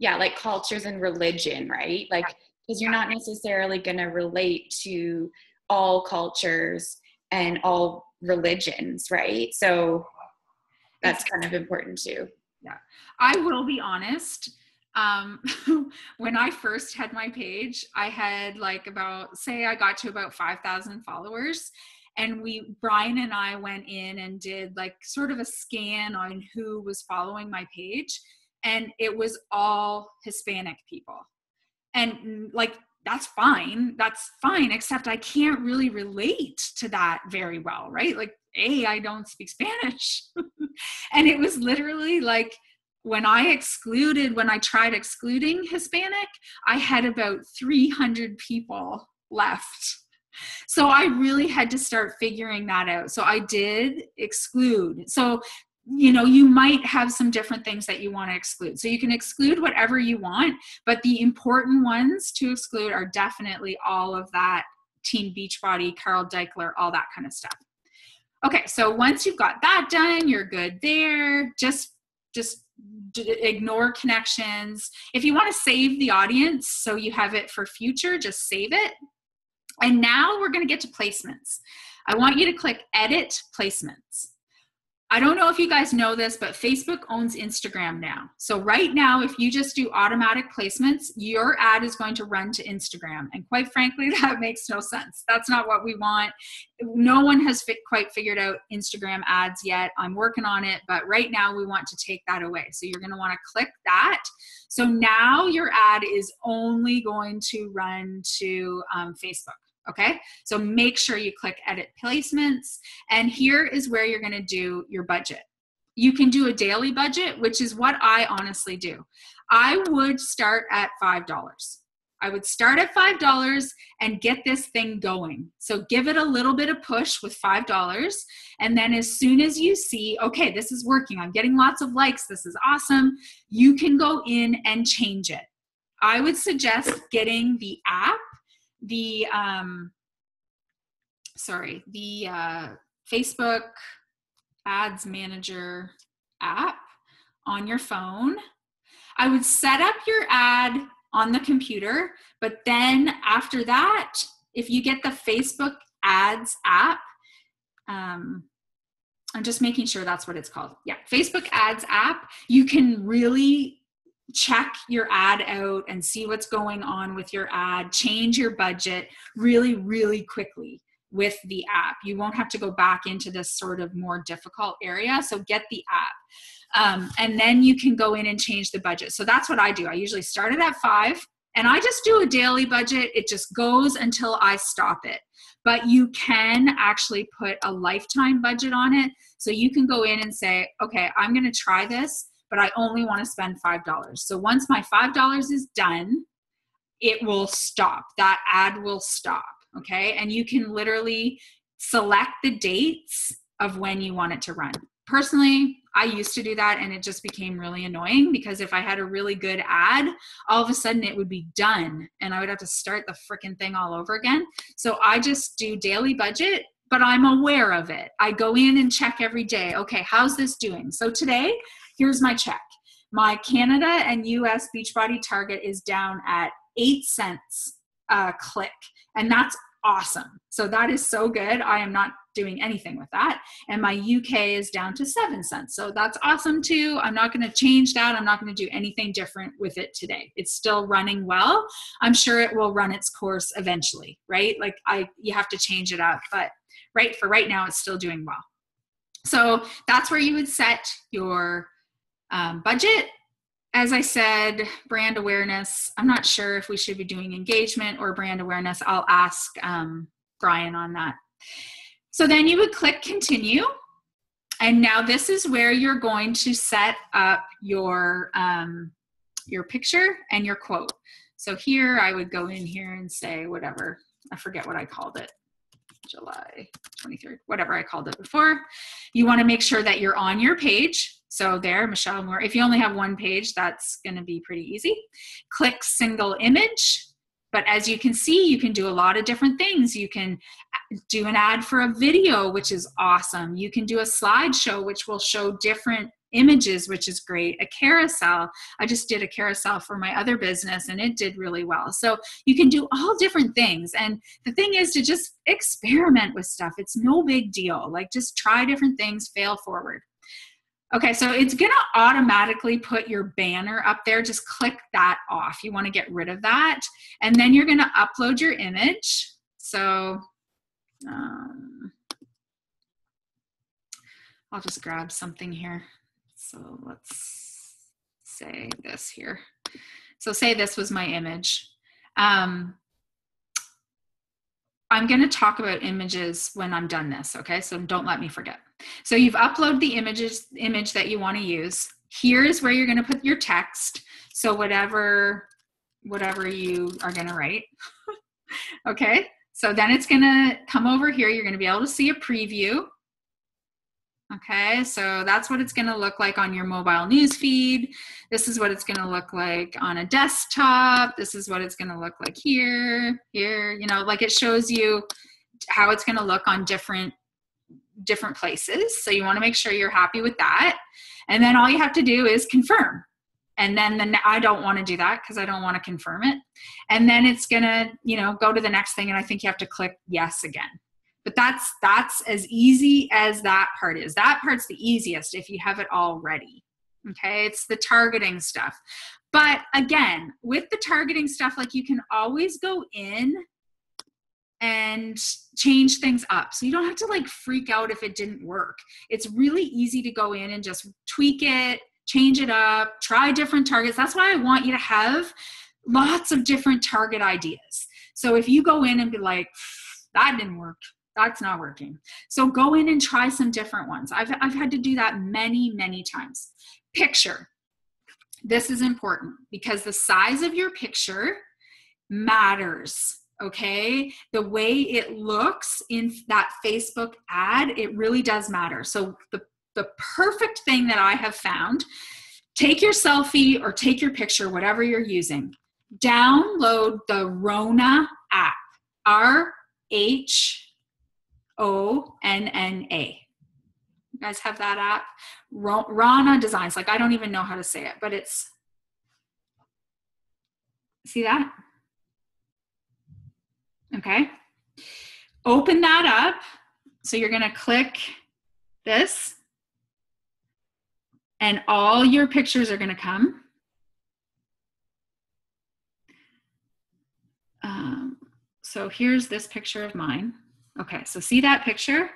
like cultures and religion, right? Like, because you're not necessarily going to relate to all cultures and all religions, right? So that's kind of important too. Yeah. I will be honest. When I first had my page, I had like I got to about 5,000 followers. And Brian and I went in and did like sort of a scan on who was following my page. And it was all Hispanic people. And like, that's fine, except I can't really relate to that very well, right? Like, I don't speak Spanish. And it was literally like, when I tried excluding Hispanic, I had about 300 people left. So I really had to start figuring that out. So I did exclude. So, you might have some different things that you want to exclude. So you can exclude whatever you want, but the important ones to exclude are definitely all of that Team Beachbody, Carl Deichler, all that kind of stuff. Okay, so once you've got that done, you're good there. Just ignore connections. If you want to save the audience so you have it for future, just save it. And now we're going to get to placements. I want you to click Edit Placements. I don't know if you guys know this, but Facebook owns Instagram now. So right now, if you just do automatic placements, your ad is going to run to Instagram. And quite frankly, that makes no sense. That's not what we want. No one has quite figured out Instagram ads yet. I'm working on it, but right now we want to take that away. So you're going to want to click that. So now your ad is only going to run to Facebook. Okay, so make sure you click Edit Placements, and here is where you're going to do your budget. You can do a daily budget, which is what I honestly do. I would start at $5. I would start at $5 and get this thing going. So give it a little bit of push with $5, and then as soon as you see, okay, this is working, I'm getting lots of likes, this is awesome, you can go in and change it. I would suggest getting the app, the Facebook Ads Manager app on your phone. I would set up your ad on the computer, but then after that, if you get the Facebook Ads app, I'm just making sure that's what it's called. Yeah, Facebook Ads app, you can really check your ad out and see what's going on with your ad, change your budget really, really quickly with the app. You won't have to go back into this sort of more difficult area. So get the app. And then you can go in and change the budget. So that's what I do. I usually start it at $5 and I just do a daily budget. It just goes until I stop it. But you can actually put a lifetime budget on it. So you can go in and say, okay, I'm going to try this, but I only want to spend $5. So once my $5 is done, it will stop. That ad will stop, okay? And you can literally select the dates of when you want it to run. Personally, I used to do that and it just became really annoying because if I had a really good ad, all of a sudden it would be done and I would have to start the freaking thing all over again. So I just do daily budget, but I'm aware of it. I go in and check every day. Okay, how's this doing? So today, here's my check. My Canada and US Beachbody target is down at 8 cents a click, and that's awesome. So that is so good. I am not doing anything with that. And my UK is down to 7 cents. So that's awesome too. I'm not going to change that. I'm not going to do anything different with it today. It's still running well. I'm sure it will run its course eventually, right? Like you have to change it up, but right now it's still doing well. So that's where you would set your budget. as I said, brand awareness. I'm not sure if we should be doing engagement or brand awareness. I'll ask Brian on that. So then you would click continue. And now this is where you're going to set up your picture and your quote. So here I would go in here and say whatever, I forget what I called it, July 23rd, whatever I called it before. You want to make sure that you're on your page. So there, Michelle Moore, if you only have one page, that's going to be pretty easy. Click single image. But as you can see, you can do a lot of different things. You can do an ad for a video, which is awesome. You can do a slideshow, which will show different images, which is great. A carousel. I just did a carousel for my other business and it did really well. So you can do all different things. And the thing is to just experiment with stuff. It's no big deal. Like just try different things, fail forward. Okay, so it's gonna automatically put your banner up there. Just click that off. You wanna get rid of that. And then you're gonna upload your image. So I'll just grab something here. So let's say this here. So say this was my image. I'm going to talk about images when I'm done this, okay? So don't let me forget. So you've uploaded the image that you want to use. Here's where you're going to put your text. So whatever you are going to write, okay? So then it's going to come over here. You're going to be able to see a preview. Okay, so that's what it's going to look like on your mobile news feed. This is what it's going to look like on a desktop. This is what it's going to look like here, you know, like it shows you how it's going to look on different places. So you want to make sure you're happy with that. And then all you have to do is confirm. And then I don't want to do that because I don't want to confirm it. And then it's going to, you know, go to the next thing. And I think you have to click yes again. But that's as easy as that part is. That part's the easiest if you have it all ready. Okay, it's the targeting stuff. But again, with the targeting stuff, like you can always go in and change things up. So you don't have to like freak out if it didn't work. It's really easy to go in and just tweak it, change it up, try different targets. That's why I want you to have lots of different target ideas. So if you go in and be like, that didn't work, that's not working. So go in and try some different ones. I've had to do that many, many times. Picture. This is important because the size of your picture matters, okay? The way it looks in that Facebook ad, it really does matter. So the perfect thing that I have found, take your selfie or take your picture, whatever you're using. Download the Ronna app, RHONNA. You guys have that app? Ronna Designs. Like, I don't even know how to say it, but it's, see that? Okay. Open that up. So you're going to click this and all your pictures are going to come. So here's this picture of mine. Okay, so see that picture?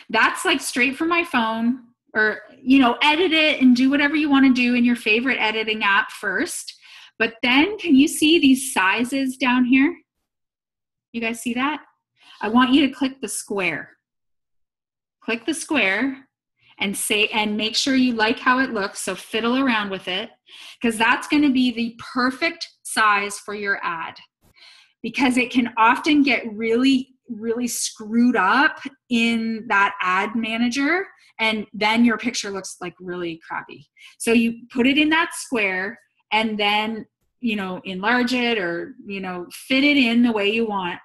That's like straight from my phone, or, you know, edit it and do whatever you want to do in your favorite editing app first. But then can you see these sizes down here? You guys see that? I want you to click the square. Click the square and say, and make sure you like how it looks. So fiddle around with it, because that's going to be the perfect size for your ad, because it can often get really screwed up in that ad manager, and then your picture looks like really crappy. So you put it in that square and then, you know, enlarge it or, you know, fit it in the way you want,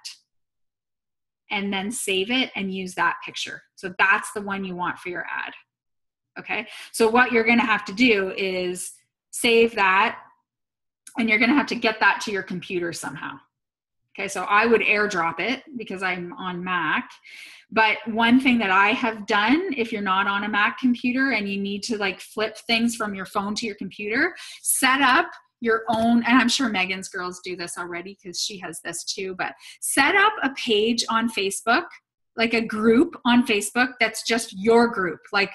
and then save it and use that picture. So that's the one you want for your ad. Okay. So what you're going to have to do is save that, and you're going to have to get that to your computer somehow. Okay, so I would AirDrop it because I'm on Mac. But one thing that I have done, if you're not on a Mac computer and you need to like flip things from your phone to your computer, set up your own, and I'm sure Megan's girls do this already because she has this too, but set up a page on Facebook, like a group on Facebook that's just your group. Like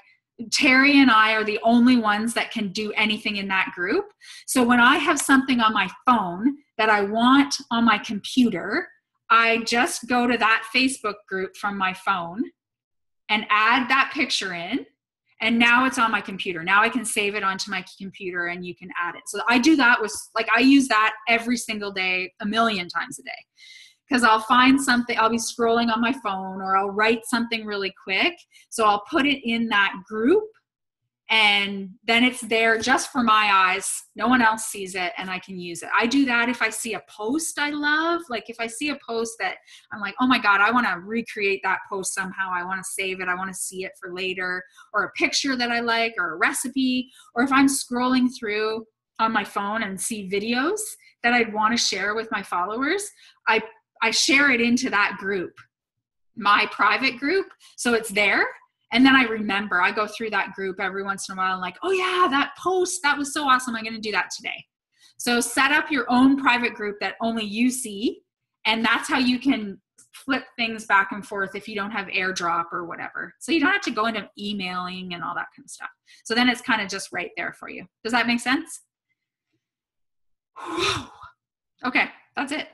Terry and I are the only ones that can do anything in that group. So when I have something on my phone that I want on my computer, I just go to that Facebook group from my phone and add that picture in. And now it's on my computer. Now I can save it onto my computer and you can add it. So I do that with, like, I use that every single day, a million times a day. Because I'll find something, I'll be scrolling on my phone, or I'll write something really quick. So I'll put it in that group, and then it's there just for my eyes. No one else sees it, and I can use it. I do that if I see a post I love. Like if I see a post that I'm like, oh my God, I want to recreate that post somehow. I want to save it. I want to see it for later. Or a picture that I like, or a recipe. Or if I'm scrolling through on my phone and see videos that I'd want to share with my followers, I share it into that group, my private group. So it's there. And then I remember, I go through that group every once in a while and like, oh yeah, that post, that was so awesome. I'm going to do that today. So set up your own private group that only you see. And that's how you can flip things back and forth if you don't have AirDrop or whatever. So you don't have to go into emailing and all that kind of stuff. So then it's kind of just right there for you. Does that make sense? Okay, that's it.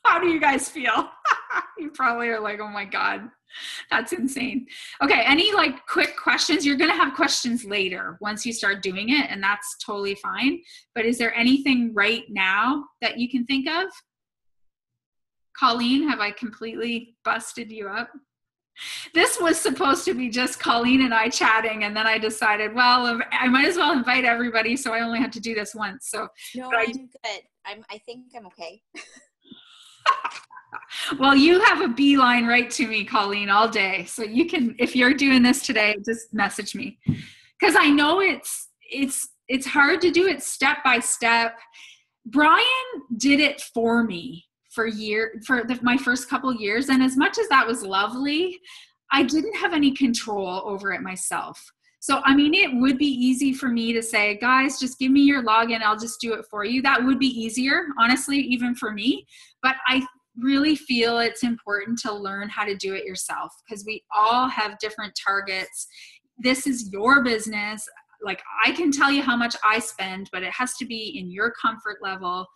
How do you guys feel? You probably are like, oh my God, that's insane. Okay, any like quick questions? You're going to have questions later once you start doing it, and that's totally fine. But is there anything right now that you can think of? Colleen, have I completely busted you up? This was supposed to be just Colleen and I chatting, and then I decided, well, I might as well invite everybody, so I only have to do this once. So no, I'm good. I think I'm okay. Well, you have a beeline right to me, Colleen, all day. So you can, if you're doing this today, just message me. Because I know it's hard to do it step by step. Brian did it for me for my first couple years. And as much as that was lovely, I didn't have any control over it myself. So, I mean, it would be easy for me to say, guys, just give me your login. I'll just do it for you. That would be easier, honestly, even for me. But I really feel it's important to learn how to do it yourself, because we all have different targets. This is your business. Like, I can tell you how much I spend, but it has to be in your comfort level.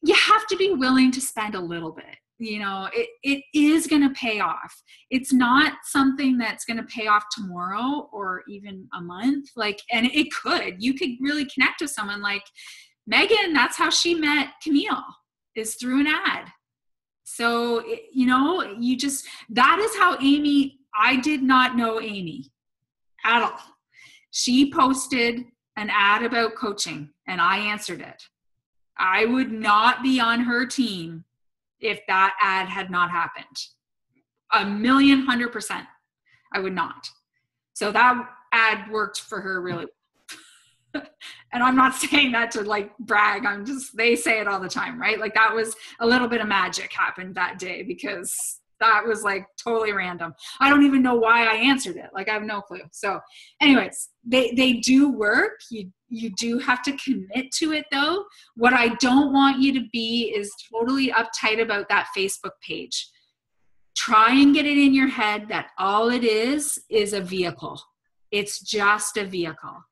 You have to be willing to spend a little bit. You know, it is going to pay off. It's not something that's going to pay off tomorrow or even a month. Like, and you could really connect with someone like Megan. That's how she met Camille, is through an ad. So, you know, that is how I did not know Amy at all. She posted an ad about coaching and I answered it. I would not be on her team if that ad had not happened. 1,100%. I would not. So that ad worked for her really well. And I'm not saying that to like brag. They say it all the time, right? Like that was a little bit of magic happened that day, because that was like totally random. I don't even know why I answered it. Like I have no clue. So anyways, they do work. You do have to commit to it though. What I don't want you to be is totally uptight about that Facebook page. Try and get it in your head that all it is a vehicle. It's just a vehicle.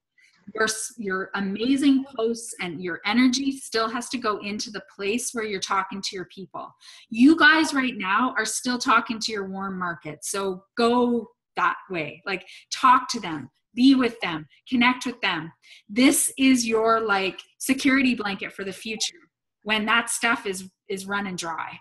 Your amazing posts and your energy still has to go into the place where you're talking to your people. You guys right now are still talking to your warm market. So go that way. Like talk to them, be with them, connect with them. This is your like security blanket for the future when that stuff is running dry.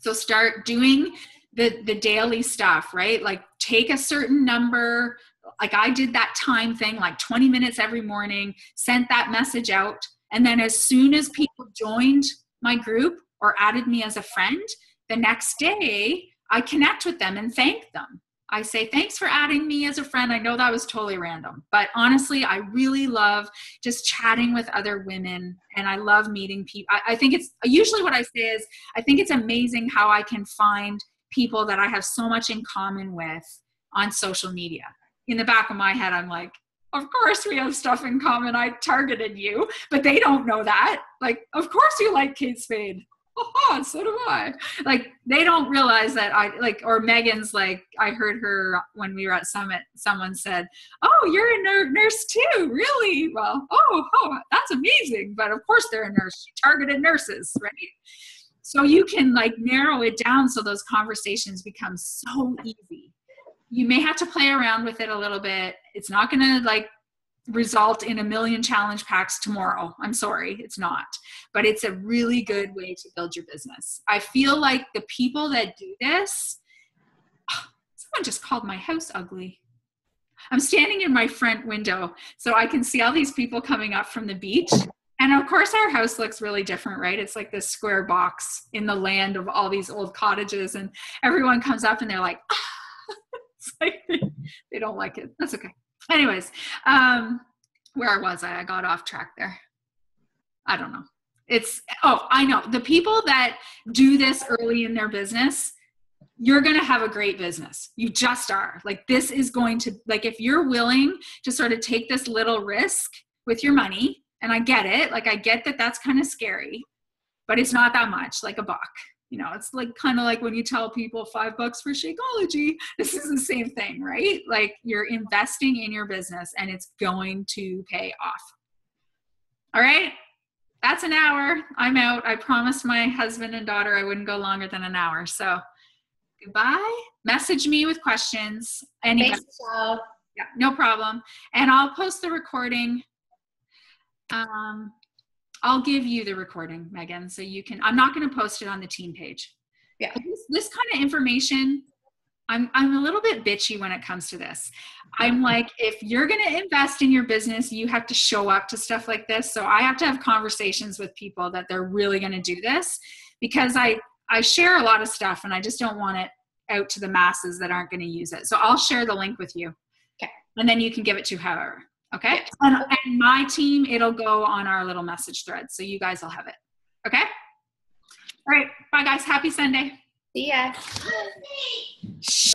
So start doing the daily stuff, right? Like take a certain number. Like I did that time thing, like 20 minutes every morning, sent that message out. And then as soon as people joined my group or added me as a friend, the next day I connect with them and thank them. I say, thanks for adding me as a friend. I know that was totally random, but honestly, I really love just chatting with other women and I love meeting people. I think it's usually what I say is, I think it's amazing how I can find people that I have so much in common with on social media. In the back of my head, I'm like, of course we have stuff in common. I targeted you, but they don't know that. Like, of course you like Kate Spade. oh, so do I. Like, they don't realize that or Megan's like, I heard her when we were at Summit, someone said, oh, you're a nurse too, really? Well, oh, that's amazing. But of course they're a nurse. She targeted nurses, right? So you can like narrow it down so those conversations become so easy. You may have to play around with it a little bit. It's not going to like result in 1 million challenge packs tomorrow. I'm sorry, it's not. But it's a really good way to build your business. I feel like the people that do this, someone just called my house ugly. I'm standing in my front window so I can see all these people coming up from the beach. And of course our house looks really different, right? It's like this square box in the land of all these old cottages, and everyone comes up and they're like, it's like they don't like it. That's okay. Anyways, where was I? I got off track there. I don't know. I know. The people that do this early in their business, you're going to have a great business. You just are. Like, this is going to, like, if you're willing to sort of take this little risk with your money, and I get it. Like, I get that that's kind of scary, but it's not that much, like $1. You know, it's like kind of like when you tell people $5 for Shakeology. This is the same thing, right? Like, you're investing in your business and it's going to pay off. All right. That's an hour. I'm out. I promised my husband and daughter I wouldn't go longer than an hour. So goodbye. Message me with questions. Anybody. Thanks, Michelle. Yeah, no problem. And I'll post the recording. I'll give you the recording, Megan, so you can, I'm not going to post it on the team page. Yeah. This kind of information, I'm a little bit bitchy when it comes to this. I'm like, if you're going to invest in your business, you have to show up to stuff like this. So I have to have conversations with people that they're really going to do this, because I share a lot of stuff and I just don't want it out to the masses that aren't going to use it. So I'll share the link with you. Okay. And then you can give it to whoever. Okay. And my team, it'll go on our little message thread. So you guys will have it. Okay. All right. Bye guys. Happy Sunday. See ya. Shh.